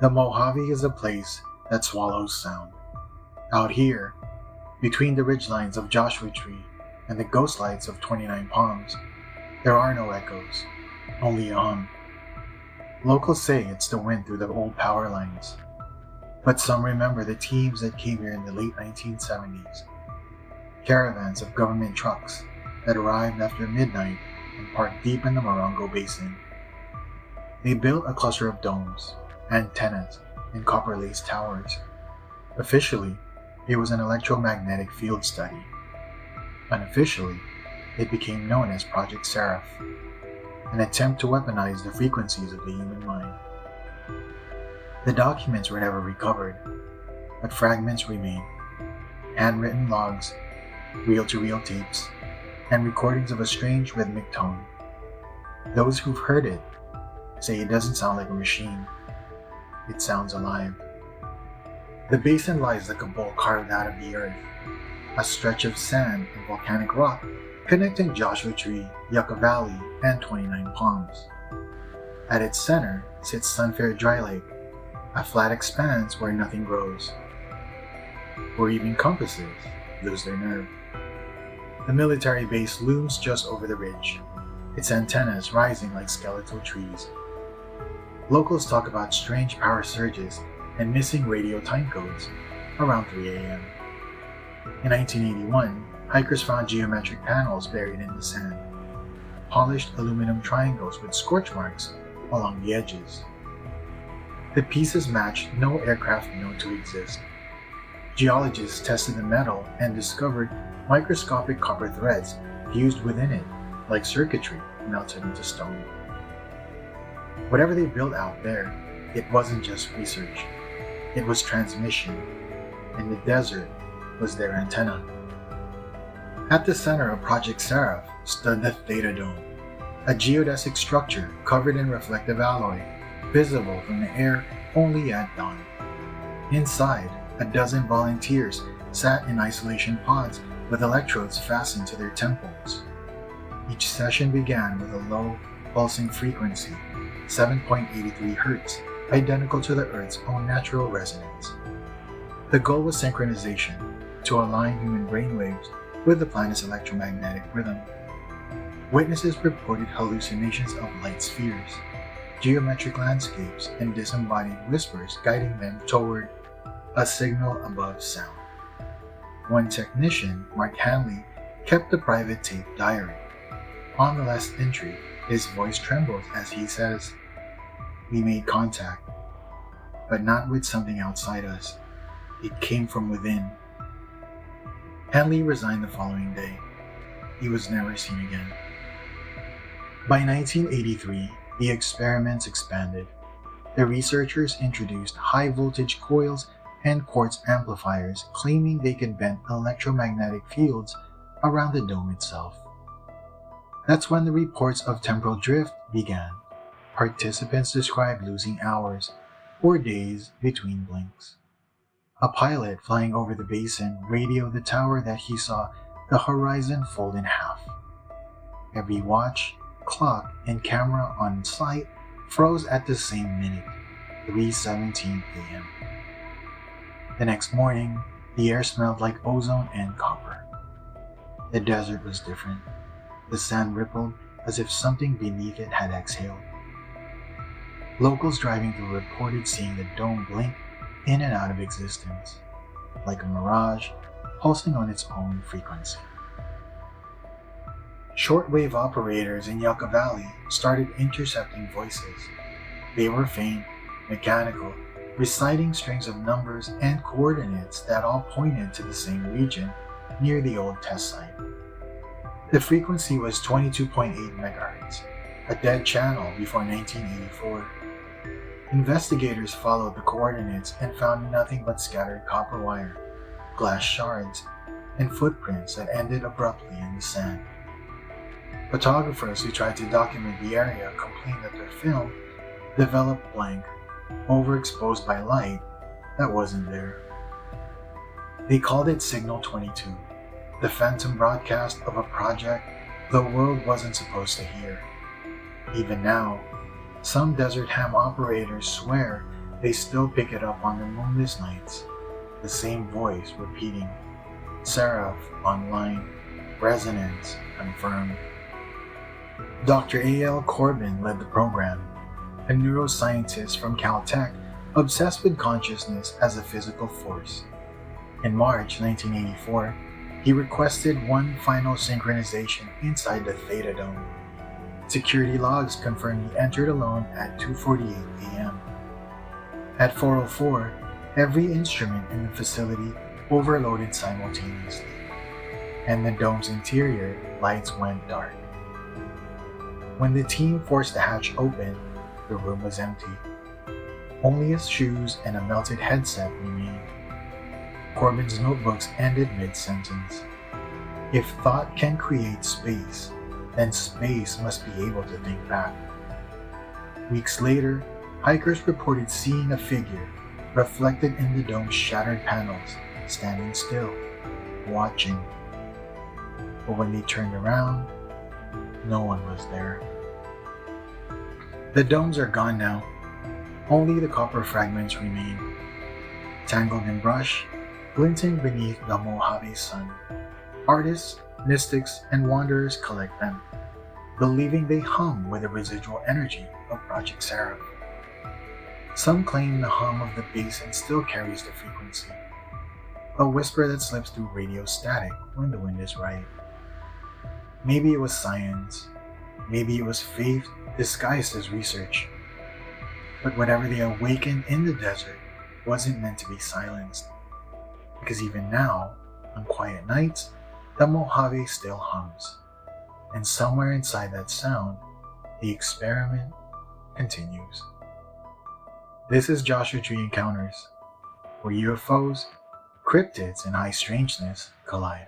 The Mojave is a place that swallows sound. Out here, between the ridgelines of Joshua Tree and the ghost lights of 29 Palms, there are no echoes, only a hum. Locals say it's the wind through the old power lines, but some remember the teams that came here in the late 1970s. Caravans of government trucks that arrived after midnight and parked deep in the Morongo Basin. They built a cluster of domes, antennas, and copper-laced towers. Officially, it was an electromagnetic field study. Unofficially, it became known as Project Seraph, an attempt to weaponize the frequencies of the human mind. The documents were never recovered, but fragments remain: handwritten logs, reel-to-reel tapes, and recordings of a strange rhythmic tone. Those who've heard it say it doesn't sound like a machine. It sounds alive. The basin lies like a bowl carved out of the earth, a stretch of sand and volcanic rock connecting Joshua Tree, Yucca Valley, and 29 Palms. At its center sits Sunfair Dry Lake, a flat expanse where nothing grows, where even compasses lose their nerve. The military base looms just over the ridge, its antennas rising like skeletal trees. Locals talk about strange power surges and missing radio time codes around 3 a.m. In 1981, hikers found geometric panels buried in the sand, polished aluminum triangles with scorch marks along the edges. The pieces matched no aircraft known to exist. Geologists tested the metal and discovered microscopic copper threads fused within it, like circuitry melted into stone. Whatever they built out there, it wasn't just research. It was transmission, and the desert was their antenna. At the center of Project Seraph stood the Theta Dome, a geodesic structure covered in reflective alloy, visible from the air only at dawn. Inside, a dozen volunteers sat in isolation pods with electrodes fastened to their temples. Each session began with a low, pulsing frequency, 7.83 Hz, identical to the Earth's own natural resonance. The goal was synchronization, to align human brainwaves with the planet's electromagnetic rhythm. Witnesses reported hallucinations of light spheres, geometric landscapes, and disembodied whispers guiding them toward a signal above sound. One technician, Mark Hanley, kept a private tape diary. On the last entry, his voice trembles as he says, "We made contact, but not with something outside us. It came from within." Hanley resigned the following day. He was never seen again. By 1983, the experiments expanded. The researchers introduced high-voltage coils and quartz amplifiers, claiming they could bend electromagnetic fields around the dome itself. That's when the reports of temporal drift began. Participants described losing hours or days between blinks. A pilot flying over the basin radioed the tower that he saw the horizon fold in half. Every watch, clock, and camera on site froze at the same minute, 3:17 a.m. The next morning, the air smelled like ozone and copper. The desert was different. The sand rippled as if something beneath it had exhaled. Locals driving through reported seeing the dome blink in and out of existence, like a mirage pulsing on its own frequency. Shortwave operators in Yucca Valley started intercepting voices. They were faint, mechanical, reciting strings of numbers and coordinates that all pointed to the same region near the old test site. The frequency was 22.8 MHz, a dead channel before 1984. Investigators followed the coordinates and found nothing but scattered copper wire, glass shards, and footprints that ended abruptly in the sand. Photographers who tried to document the area complained that their film developed blank, overexposed by light that wasn't there. They called it Signal 22, the phantom broadcast of a project the world wasn't supposed to hear. Even now, some desert ham operators swear they still pick it up on the moonless nights, the same voice repeating, "Seraph online, resonance confirmed." Dr. A.L. Corbin led the program, a neuroscientist from Caltech obsessed with consciousness as a physical force. In March 1984, he requested one final synchronization inside the Theta Dome. Security logs confirmed he entered alone at 2:48 a.m. At 4:04, every instrument in the facility overloaded simultaneously, and the dome's interior lights went dark. When the team forced the hatch open, the room was empty. Only his shoes and a melted headset remained. Corbin's notebooks ended mid-sentence. If thought can create space, then space must be able to think back. Weeks later, hikers reported seeing a figure reflected in the dome's shattered panels, standing still, watching. But when they turned around, no one was there. The domes are gone now. Only the copper fragments remain, tangled in brush, glinting beneath the Mojave sun. Artists, mystics, and wanderers collect them, believing they hum with the residual energy of Project Seraph. Some claim the hum of the Basin still carries the frequency, a whisper that slips through radio static when the wind is right. Maybe it was science, maybe it was faith disguised as research. But whatever they awakened in the desert wasn't meant to be silenced, because even now, on quiet nights, the Mojave still hums, and somewhere inside that sound, the experiment continues. This is Joshua Tree Encounters, where UFOs, cryptids, and high strangeness collide.